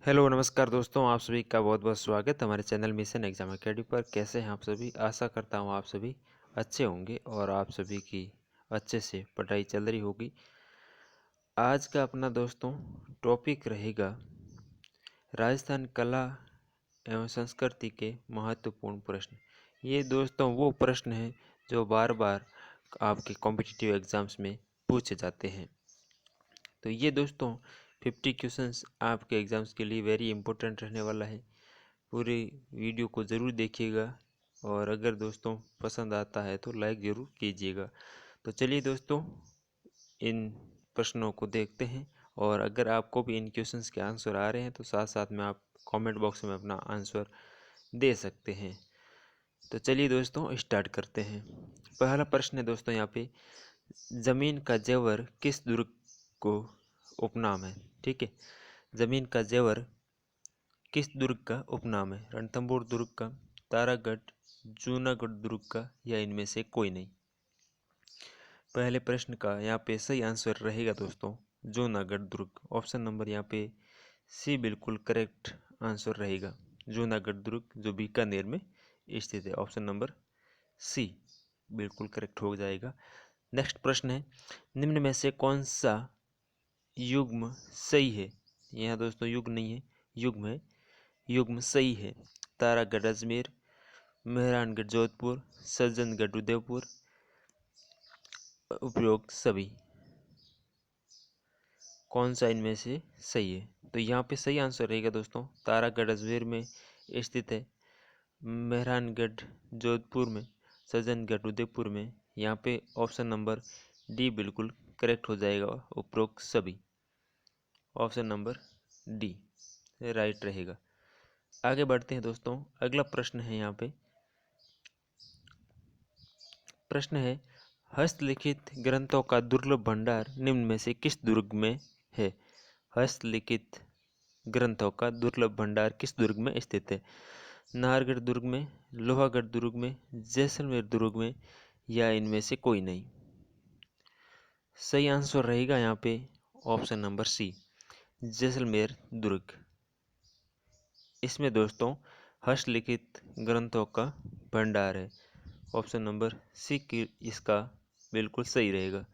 Hello नमस्कार दोस्तों, आप सभी का बहुत बहुत स्वागत हमारे चैनल मिशन एग्जाम अकेडमी पर। कैसे हैं आप सभी? आशा करता हूं आप सभी अच्छे होंगे और आप सभी की अच्छे से पढ़ाई चल रही होगी। आज का अपना दोस्तों टॉपिक रहेगा राजस्थान कला एवं संस्कृति के महत्वपूर्ण प्रश्न। ये दोस्तों वो प्रश्न हैं जो बार बार आपके कॉम्पिटिटिव एग्जाम्स में पूछे जाते हैं। तो ये दोस्तों 50 क्वेश्चंस आपके एग्ज़ाम्स के लिए वेरी इंपॉर्टेंट रहने वाला है। पूरी वीडियो को ज़रूर देखिएगा और अगर दोस्तों पसंद आता है तो लाइक ज़रूर कीजिएगा। तो चलिए दोस्तों इन प्रश्नों को देखते हैं और अगर आपको भी इन क्वेश्चंस के आंसर आ रहे हैं तो साथ साथ में आप कमेंट बॉक्स में अपना आंसर दे सकते हैं। तो चलिए दोस्तों स्टार्ट करते हैं। पहला प्रश्न है दोस्तों यहाँ पे, ज़मीन का जेवर किस दुर्ग को उपनाम है? ठीक है, ज़मीन का जेवर किस दुर्ग का उपनाम है? रणथंभौर दुर्ग का, तारागढ़, जूनागढ़ दुर्ग का या इनमें से कोई नहीं? पहले प्रश्न का यहाँ पे सही आंसर रहेगा दोस्तों जूनागढ़ दुर्ग। ऑप्शन नंबर यहाँ पे सी बिल्कुल करेक्ट आंसर रहेगा। जूनागढ़ दुर्ग जो बीकानेर में स्थित है, ऑप्शन नंबर सी बिल्कुल करेक्ट हो जाएगा। नेक्स्ट प्रश्न है, निम्न में से कौन सा युग्म सही है? यहाँ दोस्तों युग्म नहीं है, युग्म है। युग्म सही है। तारागढ़ अजमेर, मेहरानगढ़ जोधपुर, सज्जनगढ़ उदयपुर, उपयोग सभी। कौन सा इनमें से सही है? तो यहाँ पे सही आंसर रहेगा दोस्तों तारागढ़ अजमेर में स्थित है, मेहरानगढ़ जोधपुर में, सज्जनगढ़ उदयपुर में। यहाँ पे ऑप्शन नंबर डी बिल्कुल करेक्ट हो जाएगा, उपरोक्त सभी। ऑप्शन नंबर डी राइट रहेगा। आगे बढ़ते हैं दोस्तों, अगला प्रश्न है यहाँ पे। प्रश्न है, हस्तलिखित ग्रंथों का दुर्लभ भंडार निम्न में से किस दुर्ग में है? हस्तलिखित ग्रंथों का दुर्लभ भंडार किस दुर्ग में स्थित है? नाहरगढ़ दुर्ग में, लोहागढ़ दुर्ग में, जैसलमेर दुर्ग में या इनमें से कोई नहीं? सही आंसर रहेगा यहाँ पे ऑप्शन नंबर सी, जैसलमेर दुर्ग। इसमें दोस्तों हस्तलिखित ग्रंथों का भंडार है। ऑप्शन नंबर सी की इसका बिल्कुल सही रहेगा।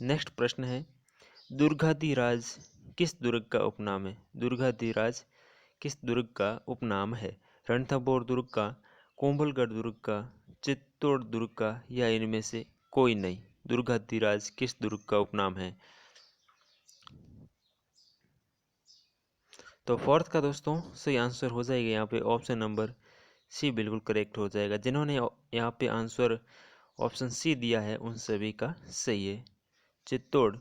नेक्स्ट प्रश्न है, दुर्गाधिराज किस दुर्ग का उपनाम है? दुर्गाधिराज किस दुर्ग का उपनाम है? रणथंभौर दुर्ग का, कोंभलगढ़ दुर्ग का, चित्तौड़ दुर्ग का या इनमें से कोई नहीं? दुर्गाधिराज किस दुर्ग का उपनाम है? तो फोर्थ का दोस्तों सही आंसर हो जाएगा यहाँ पे ऑप्शन नंबर सी बिल्कुल करेक्ट हो जाएगा। जिन्होंने यहाँ पे आंसर ऑप्शन सी दिया है उन सभी का सही है। चित्तौड़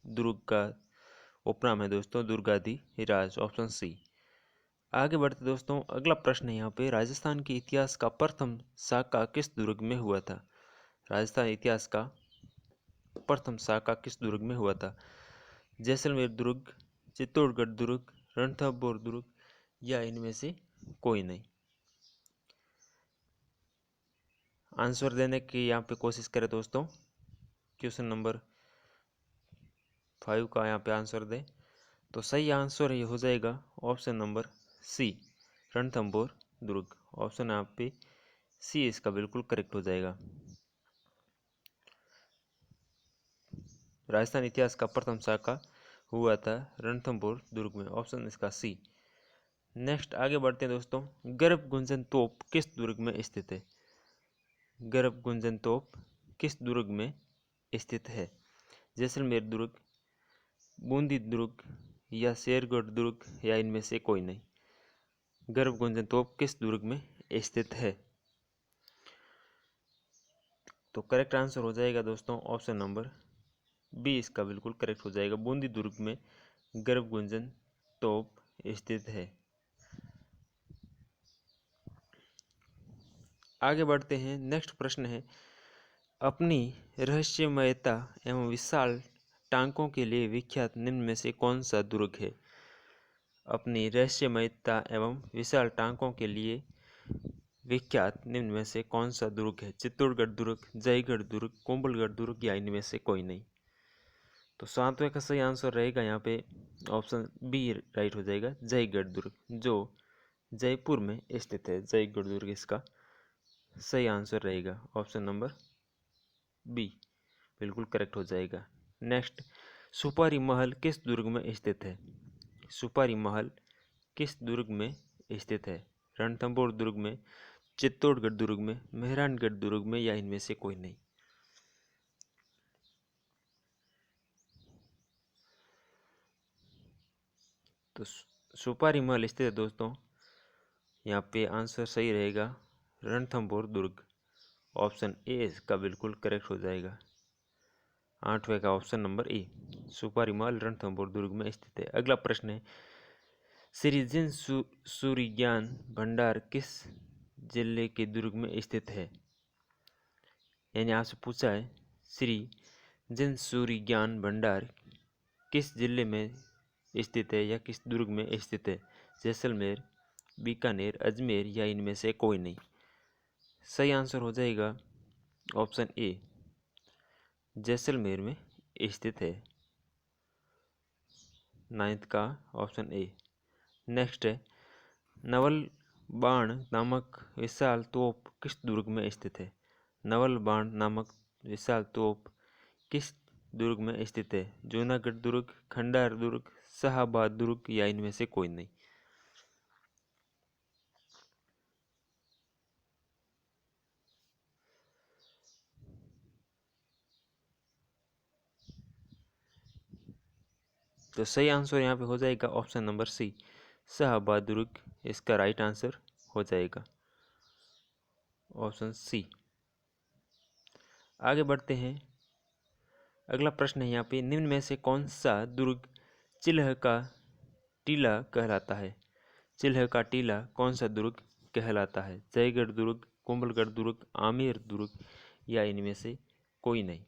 दुर्ग का उपनाम है दोस्तों दुर्गाधिराज, ऑप्शन सी। आगे बढ़ते दोस्तों, अगला प्रश्न है यहाँ पे, राजस्थान के इतिहास का प्रथम शाखा किस दुर्ग में हुआ था? राजस्थान इतिहास का प्रथम शाखा किस दुर्ग में हुआ था? जैसलमेर दुर्ग, चित्तौड़गढ़ दुर्ग, रणथंभौर दुर्ग या इनमें से कोई नहीं? आंसर देने की यहाँ पे कोशिश करें दोस्तों। क्वेश्चन नंबर 5 का यहाँ पे आंसर दें तो सही आंसर ये हो जाएगा ऑप्शन नंबर सी, रणथंभौर दुर्ग। ऑप्शन यहाँ पे सी इसका बिल्कुल करेक्ट हो जाएगा। राजस्थान इतिहास का प्रथम शाखा हुआ था रणथंभौर दुर्ग में, ऑप्शन इसका सी। नेक्स्ट आगे बढ़ते हैं दोस्तों, गर्भ गुंजन तोप किस दुर्ग में स्थित है? गर्भ गुंजन तोप किस दुर्ग में स्थित है? जैसलमेर दुर्ग, बूंदी दुर्ग या शेरगढ़ दुर्ग या इनमें से कोई नहीं? गर्भ गुंजन तोप किस दुर्ग में स्थित है? तो करेक्ट आंसर हो जाएगा दोस्तों ऑप्शन नंबर बी इसका बिल्कुल करेक्ट हो जाएगा। बूंदी दुर्ग में गर्भ गुंजन तोप स्थित है। आगे बढ़ते हैं, नेक्स्ट प्रश्न है, अपनी रहस्यमयता एवं विशाल टांकों के लिए विख्यात निम्न में से कौन सा दुर्ग है? अपनी रहस्यमयता एवं विशाल टांकों के लिए विख्यात निम्न में से कौन सा दुर्ग है? चित्तौड़गढ़ दुर्ग, जयगढ़ दुर्ग, कोंभलगढ़ दुर्ग या इनमें से कोई नहीं? तो 7वें का सही आंसर रहेगा यहाँ पे ऑप्शन बी राइट हो जाएगा, जयगढ़ दुर्ग, जो जयपुर में स्थित है। जयगढ़ दुर्ग इसका सही आंसर रहेगा, ऑप्शन नंबर बी बिल्कुल करेक्ट हो जाएगा। नेक्स्ट, सुपारी महल किस दुर्ग में स्थित है? सुपारी महल किस दुर्ग में स्थित है? रणथंभौर दुर्ग में, चित्तौड़गढ़ दुर्ग में, मेहरानगढ़ दुर्ग में, या इनमें से कोई नहीं? तो सुपारी महल स्थित है दोस्तों, यहाँ पे आंसर सही रहेगा रणथंभौर दुर्ग, ऑप्शन ए इसका बिल्कुल करेक्ट हो जाएगा। 8वें का ऑप्शन नंबर ए, सुपारी महल रणथंभौर दुर्ग में स्थित है। अगला प्रश्न है, श्री जिन सूर्य ज्ञान भंडार किस जिले के दुर्ग में स्थित है? यानी आपसे पूछा है श्री जिन सूर्य ज्ञान भंडार किस जिले में स्थित है या किस दुर्ग में स्थित है? जैसलमेर, बीकानेर, अजमेर, या इनमें से कोई नहीं? सही आंसर हो जाएगा ऑप्शन ए, जैसलमेर में स्थित है। 9th का ऑप्शन ए। नेक्स्ट है, नवल बाण नामक विशाल तोप किस दुर्ग में स्थित है? नवल बाण नामक विशाल तोप किस दुर्ग में स्थित है? जूनागढ़ दुर्ग, खंडार दुर्ग, शाहाबाद दुर्ग, या इनमें से कोई नहीं? तो सही आंसर यहाँ पे हो जाएगा ऑप्शन नंबर सी, शाहाबाद दुर्ग इसका राइट आंसर हो जाएगा, ऑप्शन सी। आगे बढ़ते हैं। अगला प्रश्न है यहाँ पे, निम्न में से कौन सा दुर्ग चिल्ह का टीला कहलाता है? चिल्ह का टीला कौन सा दुर्ग कहलाता है? जयगढ़ दुर्ग, कुंभलगढ़ दुर्ग, आमेर दुर्ग, या इनमें से कोई नहीं?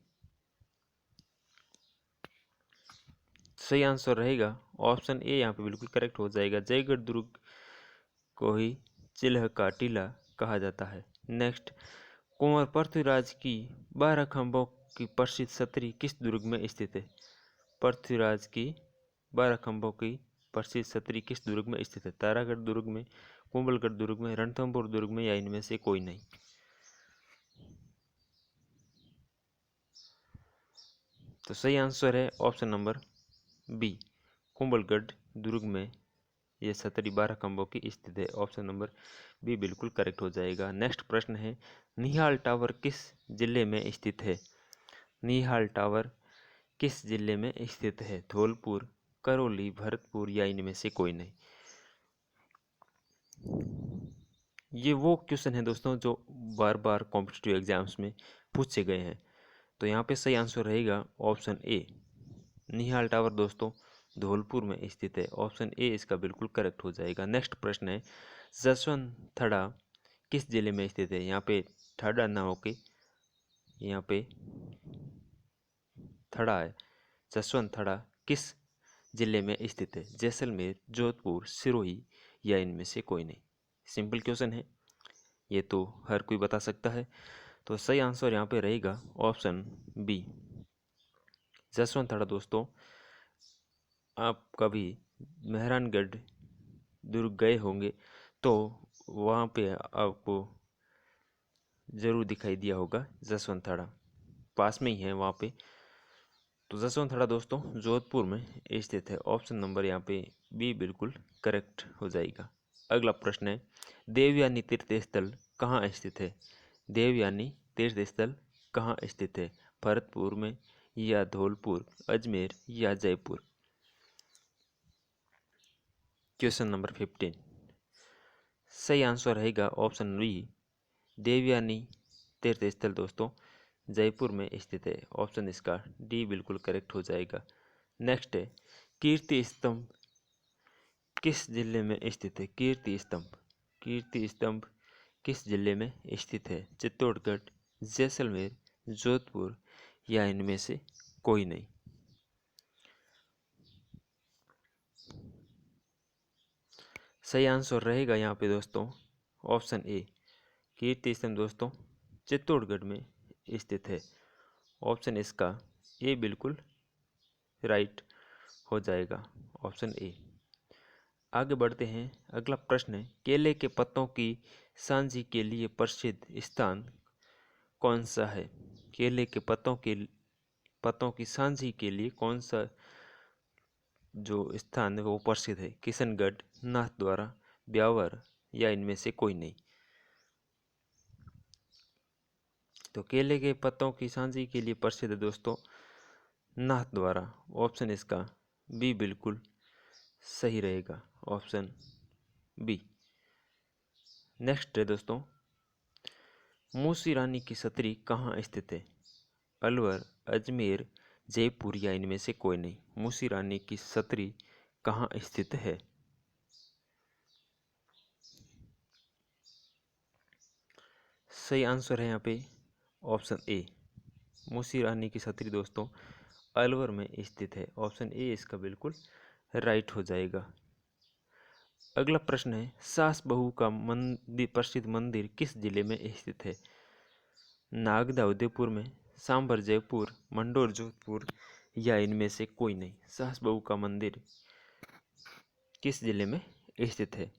सही आंसर रहेगा ऑप्शन ए, यहाँ पे बिल्कुल करेक्ट हो जाएगा। जयगढ़ दुर्ग को ही चिल्ह का टीला कहा जाता है। नेक्स्ट, कुंवर पृथ्वीराज की 12 खंभों की प्रसिद्ध छतरी किस दुर्ग में स्थित है? पृथ्वीराज की 12 खंभों की प्रसिद्ध छतरी किस दुर्ग में स्थित है? तारागढ़ दुर्ग में, कुंभलगढ़ दुर्ग में, रणथंभौर दुर्ग में, या इनमें से कोई नहीं? तो सही आंसर है ऑप्शन नंबर बी, कुंभलगढ़ दुर्ग में यह छतरी 12 खंभों की स्थित है, ऑप्शन नंबर बी बिल्कुल करेक्ट हो जाएगा। नेक्स्ट प्रश्न है, निहाल टावर किस जिले में स्थित है? निहाल टावर किस जिले में स्थित है? धौलपुर, करौली, भरतपुर, या इनमें से कोई नहीं? ये वो क्वेश्चन है दोस्तों जो बार बार कॉम्पिटिटिव एग्जाम्स में पूछे गए हैं। तो यहाँ पे सही आंसर रहेगा ऑप्शन ए, निहाल टावर दोस्तों धौलपुर में स्थित है, ऑप्शन ए इसका बिल्कुल करेक्ट हो जाएगा। नेक्स्ट प्रश्न है, जसवंत थड़ा किस जिले में स्थित है? यहाँ पे थड़ा ना होके यहाँ पे थड़ा है। जसवंत थड़ा किस जिले में स्थित है? जैसलमेर, जोधपुर, सिरोही, या इनमें से कोई नहीं? सिंपल क्वेश्चन है, ये तो हर कोई बता सकता है। तो सही आंसर यहाँ पे रहेगा ऑप्शन बी, जसवंत थड़ा दोस्तों। आप कभी मेहरानगढ़ दुर्ग गए होंगे तो वहाँ पे आपको ज़रूर दिखाई दिया होगा जसवंत थड़ा, पास में ही है वहाँ पे। तो जसवंत थड़ा दोस्तों जोधपुर में स्थित है, ऑप्शन नंबर यहाँ पे बी बिल्कुल करेक्ट हो जाएगा। अगला प्रश्न है, देवयानी तीर्थ स्थल कहाँ स्थित है? देवयानी तीर्थ स्थल कहाँ स्थित है? भरतपुर में, या धौलपुर, अजमेर, या जयपुर? क्वेश्चन नंबर 15, सही आंसर रहेगा ऑप्शन बी, देवयानी तीर्थ स्थल दोस्तों जयपुर में स्थित है, ऑप्शन इसका डी बिल्कुल करेक्ट हो जाएगा। नेक्स्ट है, कीर्ति स्तंभ किस जिले में स्थित है? कीर्ति स्तंभ, कीर्ति स्तंभ किस जिले में स्थित है? चित्तौड़गढ़, जैसलमेर, जोधपुर, या इनमें से कोई नहीं? सही आंसर रहेगा यहाँ पे दोस्तों ऑप्शन ए, कीर्ति स्तंभ दोस्तों चित्तौड़गढ़ में स्थित है, ऑप्शन इसका ए बिल्कुल राइट हो जाएगा ऑप्शन ए। आगे बढ़ते हैं। अगला प्रश्न है, केले के पत्तों की सांजी के लिए प्रसिद्ध स्थान कौन सा है? केले के पत्तों की सांजी के लिए कौन सा जो स्थान है वो प्रसिद्ध है? किशनगढ़, नाथद्वारा, ब्यावर या इनमें से कोई नहीं। तो केले के पत्तों की सांजी के लिए प्रसिद्ध है दोस्तों नाथद्वारा। ऑप्शन इसका बी बिल्कुल सही रहेगा, ऑप्शन बी। नेक्स्ट है दोस्तों, मूसी रानी की छतरी कहाँ स्थित है? अलवर, अजमेर, जयपुर या इनमें से कोई नहीं। मूसी रानी की छतरी कहाँ स्थित है? सही आंसर है यहाँ पे ऑप्शन ए। मूसी रानी की छतरी दोस्तों अलवर में स्थित है। ऑप्शन ए इसका बिल्कुल राइट हो जाएगा। अगला प्रश्न है, सास बहू का प्रसिद्ध मंदिर किस जिले में स्थित है? नागदा उदयपुर में, सांभर जयपुर, मंडोर जोधपुर या इनमें से कोई नहीं। सास बहू का मंदिर किस जिले में स्थित है?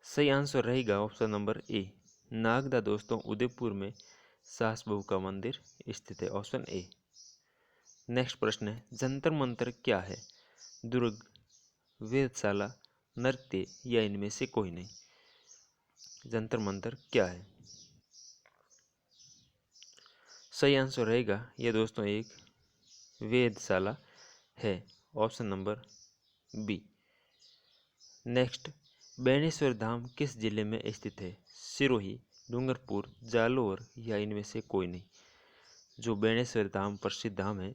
सही आंसर रहेगा ऑप्शन नंबर ए। नागदा दोस्तों उदयपुर में सास बहू का मंदिर स्थित है। Option A. नेक्स्ट प्रश्न है, जंतर मंतर क्या है? दुर्ग, वेधशाला, नृत्य या इनमें से कोई नहीं। जंतर मंतर क्या है? सही आंसर रहेगा ये दोस्तों एक वेधशाला है। Option number B. Next, Beneshwar Dham किस जिले में स्थित है? सिरोही, डूंगरपुर, जालोर या इनमें से कोई नहीं। जो बेणेश्वर धाम प्रसिद्ध धाम है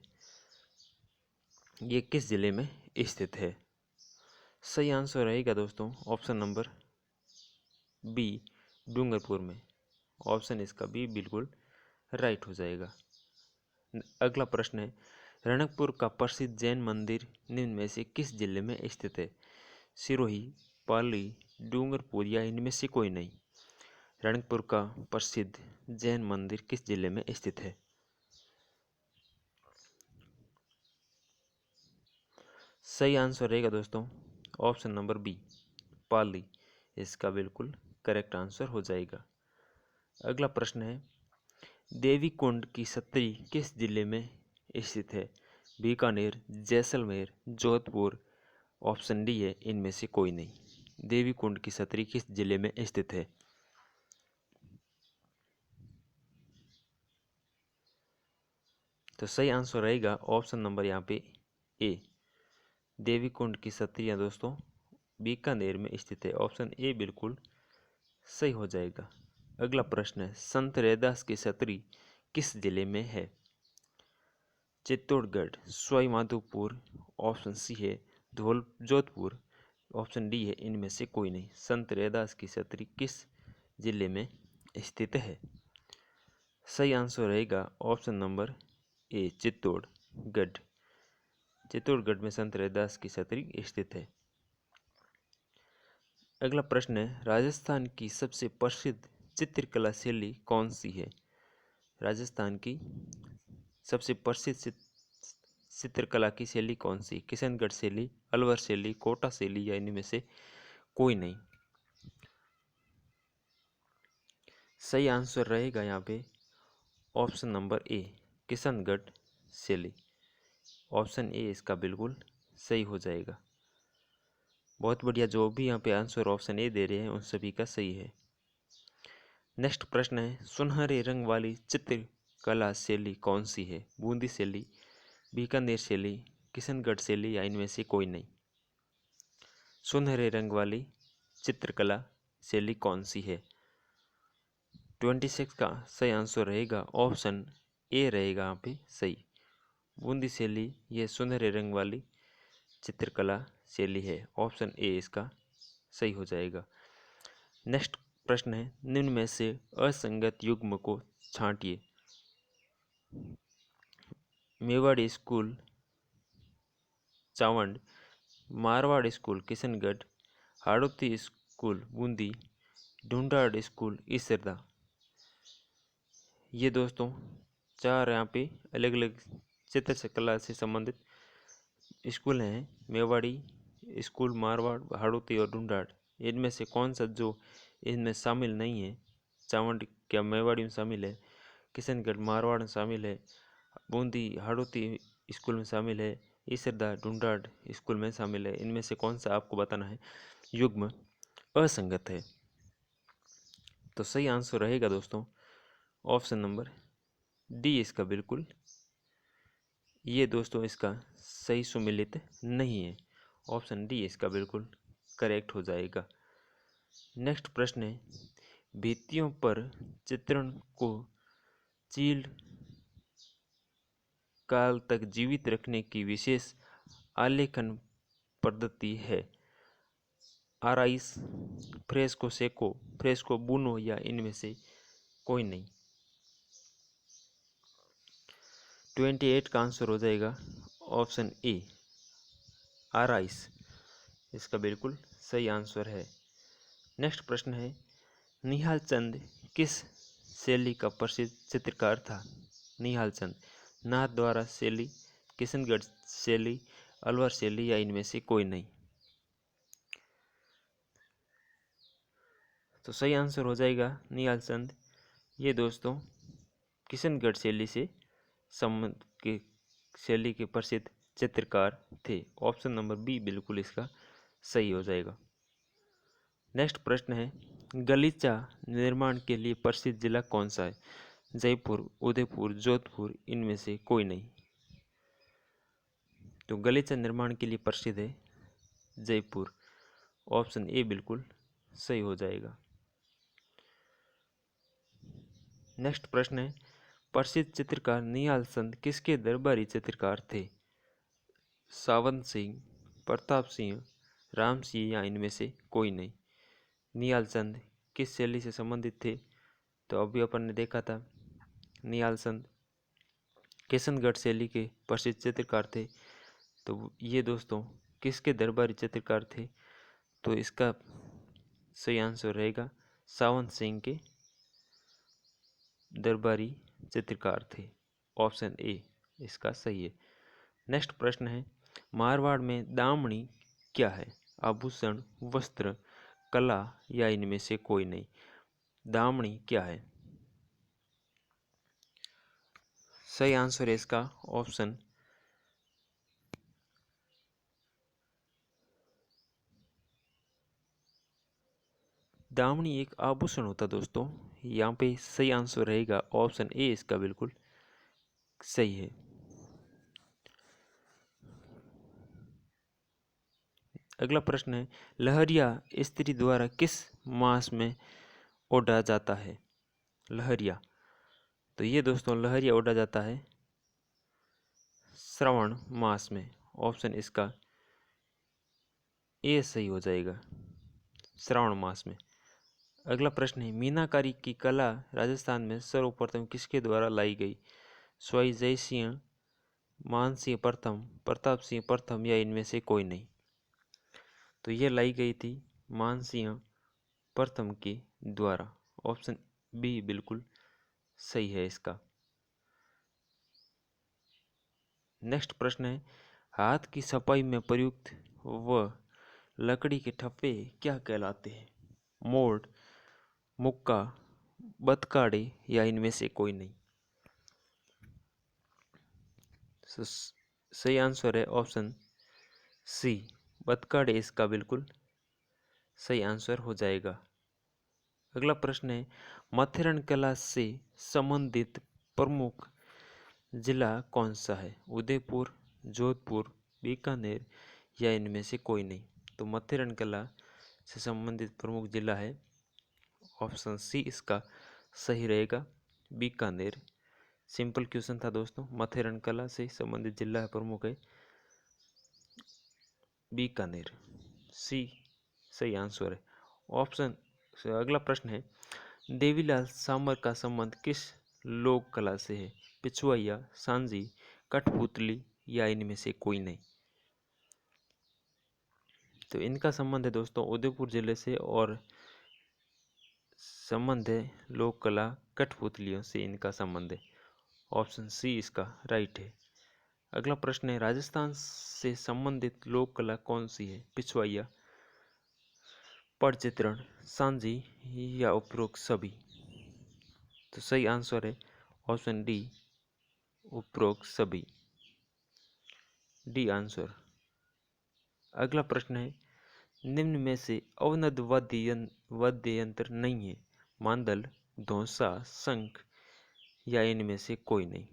ये किस जिले में स्थित है? सही आंसर रहेगा दोस्तों ऑप्शन नंबर बी, डूंगरपुर में। ऑप्शन इसका बी बिल्कुल राइट हो जाएगा। अगला प्रश्न है, रणकपुर का प्रसिद्ध जैन मंदिर निम्न में से किस जिले में स्थित है? सिरोही, पाली, डूंगरपुर या इनमें से कोई नहीं। रणकपुर का प्रसिद्ध जैन मंदिर किस जिले में स्थित है? सही आंसर रहेगा दोस्तों ऑप्शन नंबर बी, पाली इसका बिल्कुल करेक्ट आंसर हो जाएगा। अगला प्रश्न है, देवी कुंड की छतरी किस जिले में स्थित है? बीकानेर, जैसलमेर, जोधपुर। ऑप्शन डी है इनमें से कोई नहीं। देवी कुंड की छतरी किस जिले में स्थित है? तो सही आंसर रहेगा ऑप्शन नंबर यहाँ पे ए। देवी कुंड की छतरियाँ दोस्तों बीकानेर में स्थित है। ऑप्शन ए बिल्कुल सही हो जाएगा। अगला प्रश्न है, संत रैदास की छतरी किस जिले में है? चित्तौड़गढ़, सवाई माधोपुर। ऑप्शन सी है धौल जोधपुर। ऑप्शन डी है इनमें से कोई नहीं। संत रैदास की छतरी किस जिले में स्थित है? सही आंसर रहेगा option number A, Chittorgarh. Chittorgarh में संत रैदास की छतरी स्थित है। अगला प्रश्न है, राजस्थान की सबसे प्रसिद्ध चित्रकला शैली कौन सी है? राजस्थान की सबसे प्रसिद्ध चित्रकला की शैली कौन सी? किशनगढ़ शैली, अलवर शैली, कोटा शैली या इनमें से कोई नहीं। सही आंसर रहेगा यहाँ पे ऑप्शन नंबर ए, किशनगढ़ शैली। ऑप्शन ए इसका बिल्कुल सही हो जाएगा। बहुत बढ़िया, जो भी यहाँ पे आंसर ऑप्शन ए दे रहे हैं उन सभी का सही है। नेक्स्ट प्रश्न है, सुनहरे रंग वाली चित्रकला शैली कौन सी है? बूंदी शैली, बीकानेर शैली, किशनगढ़ शैली या इनमें से कोई नहीं। सुनहरे रंग वाली चित्रकला शैली कौन सी है? 26 का सही आंसर रहेगा ऑप्शन ए रहेगा यहाँ पे सही। बूंदी शैली ये सुनहरे रंग वाली चित्रकला शैली है। ऑप्शन ए इसका सही हो जाएगा। नेक्स्ट प्रश्न है, निम्न में से असंगत युग्म को छांटिए। Mewari school Chavand, Marwar school Kishangarh, Hadoti school Bundi, Dhundhar school Isarda. ये दोस्तों चार यहाँ पे अलग अलग चित्रकला से संबंधित स्कूल हैं। मेवाड़ी स्कूल, मारवाड़, हाड़ौती और ढूंढाड़। इनमें से कौन सा जो इनमें शामिल नहीं है? चावंड क्या मेवाड़ी में शामिल है? किशनगढ़ मारवाड़ में शामिल है? बूंदी हाड़ौती स्कूल में शामिल है? ईसरदा ढूंढाड़ स्कूल में शामिल है? इनमें से कौन सा आपको बताना है युग्म असंगत है? तो सही आंसर रहेगा दोस्तों ऑप्शन नंबर डी इसका बिल्कुल। ये दोस्तों इसका सही सुमेलित नहीं है। ऑप्शन डी इसका बिल्कुल करेक्ट हो जाएगा। नेक्स्ट प्रश्न है, भित्तियों पर चित्रण को चील काल तक जीवित रखने की विशेष आलेखन पद्धति है? आराइस, फ्रेस्को सेको, फ्रेस्को बुनो या इनमें से कोई नहीं। 28 का आंसर हो जाएगा ऑप्शन ए, आराइस इसका बिल्कुल सही आंसर है। नेक्स्ट प्रश्न है, निहाल चंद किस शैली का प्रसिद्ध चित्रकार था? निहाल चंद नाथद्वारा शैली, किशनगढ़ शैली, अलवर शैली या इनमें से कोई नहीं। तो सही आंसर हो जाएगा निहाल चंद। ये दोस्तों किशनगढ़ शैली से संबंध के शैली के प्रसिद्ध चित्रकार थे। ऑप्शन नंबर बी बिल्कुल इसका सही हो जाएगा। नेक्स्ट प्रश्न है, गलीचा निर्माण के लिए प्रसिद्ध जिला कौन सा है? जयपुर, उदयपुर, जोधपुर, इनमें से कोई नहीं। तो गलीचा निर्माण के लिए प्रसिद्ध है जयपुर। ऑप्शन ए बिल्कुल सही हो जाएगा। नेक्स्ट प्रश्न है, प्रसिद्ध चित्रकार निहाल चंद किसके दरबारी चित्रकार थे? सावंत सिंह, प्रताप सिंह, राम सिंह या इनमें से कोई नहीं। निहाल चंद किस शैली से संबंधित थे? तो अभी अपन ने देखा था निहाल चंद किशनगढ़ शैली के प्रसिद्ध चित्रकार थे। तो ये दोस्तों किसके दरबारी चित्रकार थे? तो इसका सही आंसर रहेगा सावंत सिंह के दरबारी चित्रकार थे। ऑप्शन ए इसका सही है। नेक्स्ट प्रश्न है, मारवाड़ में दामनी क्या है? आभूषण, वस्त्र, कला या इनमें से कोई नहीं। दामनी क्या है? सही आंसर है इसका ऑप्शन दामनी एक आभूषण होता दोस्तों। यहाँ पे सही आंसर रहेगा ऑप्शन ए इसका बिल्कुल सही है। अगला प्रश्न है, लहरिया स्त्री द्वारा किस मास में ओढ़ा जाता है? लहरिया, तो ये दोस्तों लहरिया ओढ़ा जाता है श्रावण मास में। ऑप्शन इसका ए सही हो जाएगा, श्रावण मास में। अगला प्रश्न है, मीनाकारी की कला राजस्थान में सर्वप्रथम किसके द्वारा लाई गई? स्वाई जय सिंह, मान सिंह प्रथम, प्रताप सिंह प्रथम या इनमें से कोई नहीं। तो ये लाई गई थी मान सिंह प्रथम के द्वारा। ऑप्शन बी बिल्कुल सही है इसका। नेक्स्ट प्रश्न है, हाथ की सफाई में प्रयुक्त व लकड़ी के ठप्पे क्या कहलाते हैं? मोल्ड, मुक्का, बतकाड़े या इनमें से कोई नहीं। सही आंसर है ऑप्शन सी, बतकाड़े इसका बिल्कुल सही आंसर हो जाएगा। अगला प्रश्न है, माथेरन कला से संबंधित प्रमुख जिला कौन सा है? उदयपुर, जोधपुर, बीकानेर या इनमें से कोई नहीं। तो माथेरन कला से संबंधित प्रमुख जिला है ऑप्शन सी इसका सही रहेगा, बीकानेर। सिंपल क्वेश्चन था दोस्तों। माथेरन कला से संबंधित जिला प्रमुख है बीकानेर, सी सही आंसर है। ऑप्शन अगला प्रश्न है, देवीलाल सामर का संबंध किस लोक कला से है? पिछुआइया, सांझी, कठपुतली या इनमें से कोई नहीं। तो इनका संबंध है दोस्तों उदयपुर जिले से और संबंध है लोक कला कठपुतलियों से, इनका संबंध है। ऑप्शन सी इसका राइट है। अगला प्रश्न है, राजस्थान से संबंधित लोक कला कौन सी है? पिछवाइया, पटचित्रण, सांझी या उपरोक्त सभी? तो सही आंसर है ऑप्शन डी, उपरोक्त सभी, डी आंसर। अगला प्रश्न है, निम्न में से अवनद वाद्य यंत्र नहीं है? मांदल, धौंसा, शंख या इनमें से कोई नहीं?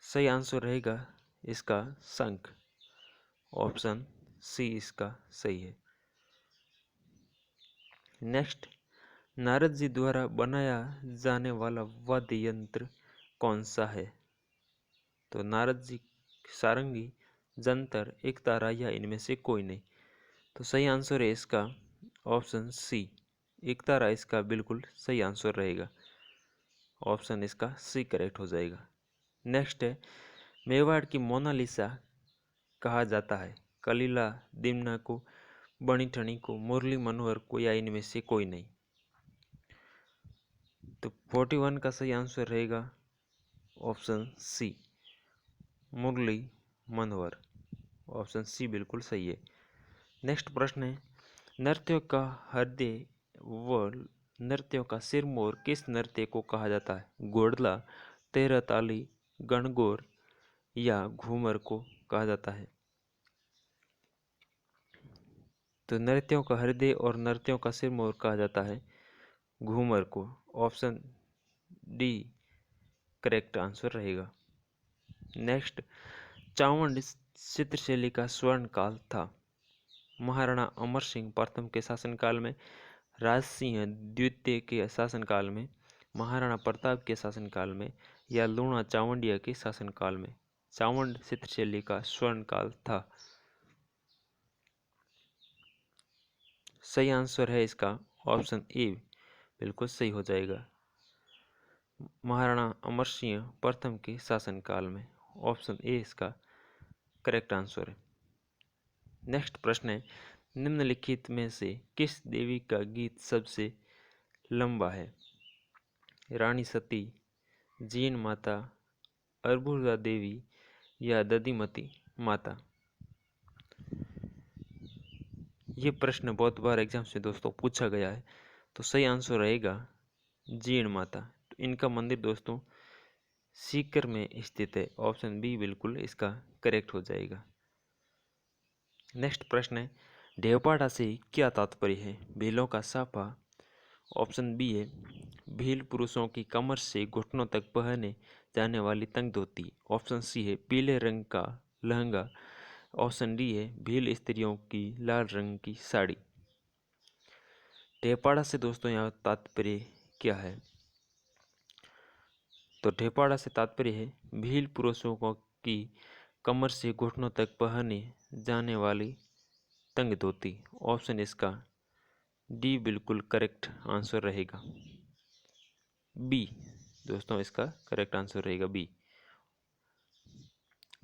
सही आंसर रहेगा इसका शंख। ऑप्शन सी इसका सही है। नेक्स्ट, नारद जी द्वारा बनाया जाने वाला वाद्य यंत्र कौन सा है? तो नारद जी सारंगी, जंतर, एकतारा या इनमें से कोई नहीं? तो सही आंसर है इसका ऑप्शन सी, एकतारा इसका बिल्कुल सही आंसर रहेगा। ऑप्शन इसका सी करेक्ट हो जाएगा। नेक्स्ट है, मेवाड़ की मोनालिसा कहा जाता है? कलीला, दिमना को, बनी ठनी को, मुरली मनोहर को या इनमें से कोई नहीं? तो 41 का सही आंसर रहेगा option C, Murli Manohar. Option C बिल्कुल सही है। नेक्स्ट प्रश्न है, नृत्यों का हृदय व नृत्यों का सिरमौर किस नृत्य को कहा जाता है? घोड़ला, तेरह ताली, गणगौर या घूमर को कहा जाता है? तो नृत्यों का हृदय और नृत्यों का सिरमौर कहा जाता है घूमर को। ऑप्शन डी करेक्ट आंसर रहेगा। नेक्स्ट, चावंड चित्रशैली का स्वर्ण काल था? महाराणा अमर सिंह प्रथम के शासनकाल में, राज सिंह द्वितीय के शासनकाल में, महाराणा प्रताप के शासनकाल में या लूणा चावंडिया के शासनकाल में चावंड चित्रशैली का स्वर्ण काल था? सही आंसर है इसका ऑप्शन ए बिल्कुल सही हो जाएगा, महाराणा अमर सिंह प्रथम के शासनकाल में। ऑप्शन ए इसका करेक्ट आंसर है। नेक्स्ट प्रश्न है, निम्नलिखित में से किस देवी का गीत सबसे लंबा है? रानी सती, जीन माता, अर्बुदा देवी या दधिमती माता? ये प्रश्न बहुत बार एग्जाम से दोस्तों पूछा गया है। तो सही आंसर रहेगा जीण माता। तो इनका मंदिर दोस्तों सीकर में स्थित है। ऑप्शन बी बिल्कुल इसका करेक्ट हो जाएगा। नेक्स्ट प्रश्न है, ढेवपाड़ा से क्या तात्पर्य है? भीलों का साफा। ऑप्शन बी है भील पुरुषों की कमर से घुटनों तक पहने जाने वाली तंग धोती। ऑप्शन सी है पीले रंग का लहंगा। ऑप्शन डी है भील स्त्रियों की लाल रंग की साड़ी। ढेपाड़ा से दोस्तों यहाँ तात्पर्य क्या है? तो ढेपाड़ा से तात्पर्य है भील पुरुषों की कमर से घुटनों तक पहने जाने वाली तंग धोती। ऑप्शन इसका डी बिल्कुल करेक्ट आंसर रहेगा। बी दोस्तों इसका करेक्ट आंसर रहेगा बी।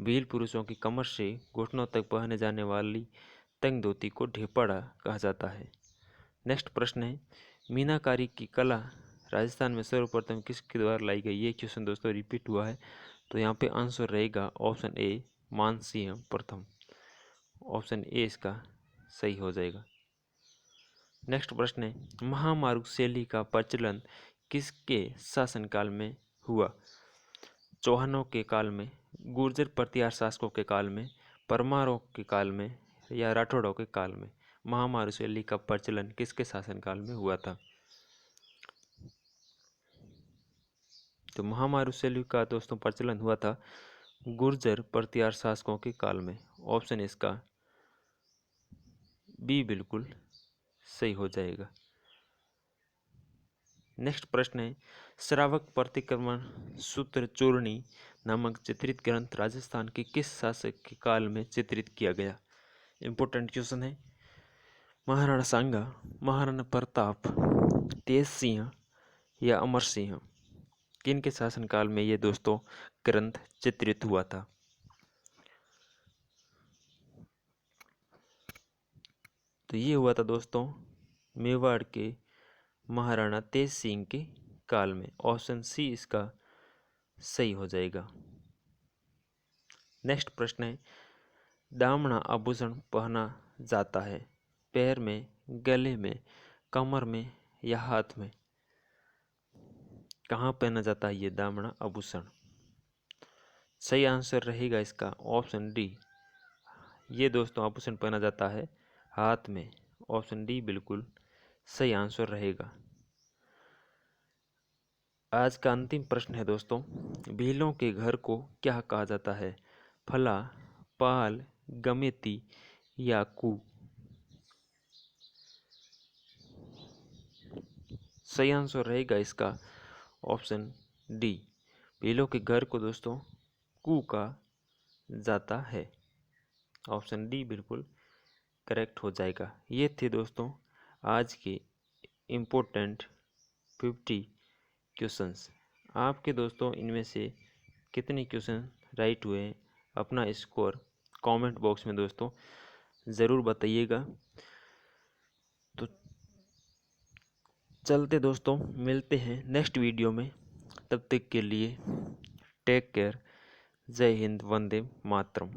भील पुरुषों की कमर से घुटनों तक पहने जाने वाली तंग धोती को ढेपाड़ा कहा जाता है। नेक्स्ट प्रश्न है, मीनाकारी की कला राजस्थान में सर्वप्रथम किसके द्वारा लाई गई? ये क्वेश्चन दोस्तों रिपीट हुआ है। तो यहाँ पे आंसर रहेगा ऑप्शन ए मानसिंह प्रथम। ऑप्शन ए इसका सही हो जाएगा। नेक्स्ट प्रश्न है, महामारुक शैली का प्रचलन किसके शासनकाल में हुआ? चौहानों के काल में, गुर्जर प्रतिहार शासकों के काल में, परमारों के काल में या राठौड़ों के काल में? महामारु शैली का प्रचलन किसके शासनकाल में हुआ था? तो महामारु शैली का दोस्तों प्रचलन हुआ था गुर्जर प्रतिहार शासकों के काल में। ऑप्शन इसका बी बिल्कुल सही हो जाएगा। नेक्स्ट प्रश्न है, श्रावक प्रतिक्रमण सूत्र चूर्णी नामक चित्रित ग्रंथ राजस्थान के किस शासक के काल में चित्रित किया गया? इंपॉर्टेंट क्वेश्चन है। महाराणा सांगा, महाराणा प्रताप, तेज सिंह या अमर सिंह? किन के शासनकाल में ये दोस्तों ग्रंथ चित्रित हुआ था? तो ये हुआ था दोस्तों मेवाड़ के महाराणा तेज सिंह के काल में। ऑप्शन सी इसका सही हो जाएगा। नेक्स्ट प्रश्न है, दामना आभूषण पहना जाता है पैर में, गले में, कमर में या हाथ में? कहाँ पहना जाता है ये दामना आभूषण? सही आंसर रहेगा इसका ऑप्शन डी। ये दोस्तों आभूषण पहना जाता है हाथ में। ऑप्शन डी बिल्कुल सही आंसर रहेगा। आज का अंतिम प्रश्न है दोस्तों, भीलों के घर को क्या कहा जाता है? फला, पाल, गमेती या कू? सही आंसर रहेगा इसका ऑप्शन डी। भीलों के घर को दोस्तों कू कहा जाता है। ऑप्शन डी बिल्कुल करेक्ट हो जाएगा। ये थे दोस्तों आज के इम्पोर्टेंट 50 क्वेश्चंस। आपके दोस्तों इनमें से कितने क्वेश्चन राइट हुए हैं अपना स्कोर कमेंट बॉक्स में दोस्तों ज़रूर बताइएगा। तो चलते दोस्तों, मिलते हैं नेक्स्ट वीडियो में। तब तक के लिए टेक केयर। जय हिंद, वंदे मातरम।